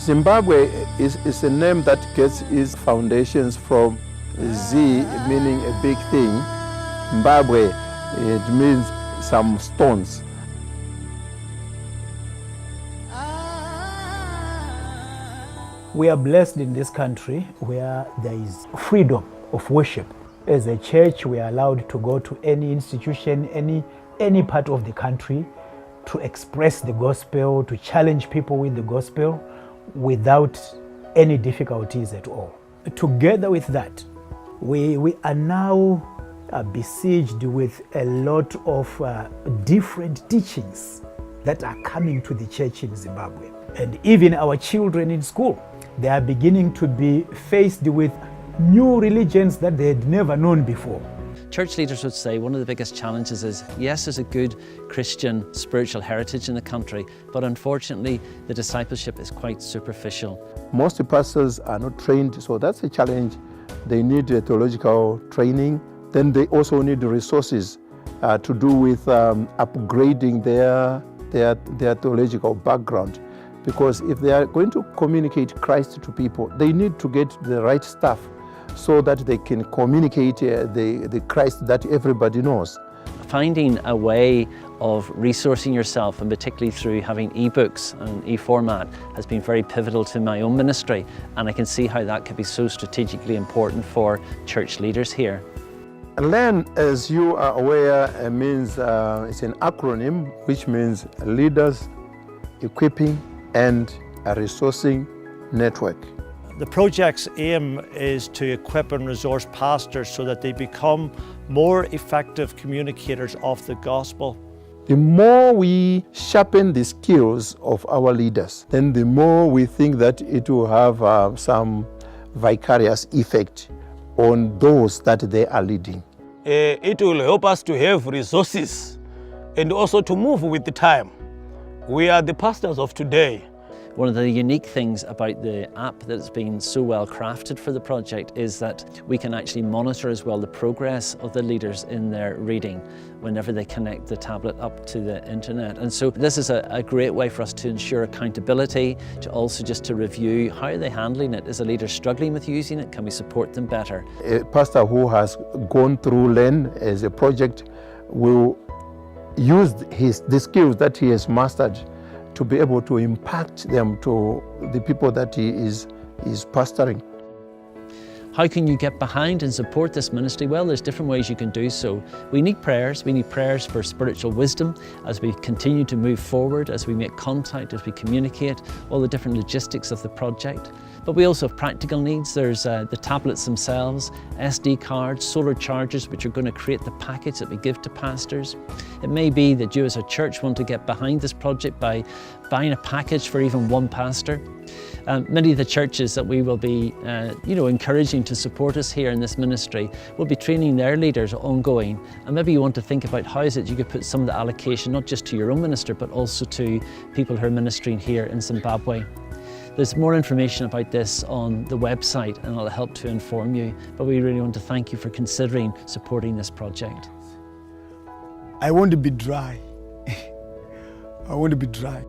Zimbabwe is a name that gets its foundations from Z, meaning a big thing. Zimbabwe, it means some stones. We are blessed in this country where there is freedom of worship. As a church, we are allowed to go to any institution, any part of the country to express the gospel, to challenge people with the gospel without any difficulties at all. Together with that, we are now besieged with a lot of different teachings that are coming to the church in Zimbabwe. And even our children in school, they are beginning to be faced with new religions that they had never known before. Church leaders would say one of the biggest challenges is, yes, there's a good Christian spiritual heritage in the country, but unfortunately the discipleship is quite superficial. Most pastors are not trained, so that's a challenge. They need a theological training. Then they also need the resources to do with upgrading their theological background. Because if they are going to communicate Christ to people, they need to get the right stuff so that they can communicate the Christ that everybody knows. Finding a way of resourcing yourself, and particularly through having ebooks and e-format, has been very pivotal to my own ministry, and I can see how that could be so strategically important for church leaders here. LEARN, as you are aware, means it's an acronym which means leaders, equipping, and a resourcing network. The project's aim is to equip and resource pastors so that they become more effective communicators of the gospel. The more we sharpen the skills of our leaders, then the more we think that it will have some vicarious effect on those that they are leading. It will help us to have resources and also to move with the time. We are the pastors of today. One of the unique things about the app that's been so well crafted for the project is that we can actually monitor as well the progress of the leaders in their reading whenever they connect the tablet up to the internet. And so this is a great way for us to ensure accountability, to also just to review how are they handling it. Is a leader struggling with using it? Can we support them better? A pastor who has gone through LEARN as a project will use the skills that he has mastered to be able to impact them to the people that he is pastoring. How can you get behind and support this ministry? Well, there's different ways you can do so. We need prayers. We need prayers for spiritual wisdom as we continue to move forward, as we make contact, as we communicate, all the different logistics of the project. But we also have practical needs. There's the tablets themselves, SD cards, solar chargers, which are going to create the package that we give to pastors. It may be that you as a church want to get behind this project by buying a package for even one pastor. Many of the churches that we will be encouraging to support us here in this ministry will be training their leaders ongoing, and maybe you want to think about how is it you could put some of the allocation not just to your own minister but also to people who are ministering here in Zimbabwe. There's more information about this on the website and it'll help to inform you, but we really want to thank you for considering supporting this project. I want to be dry. I want to be dry.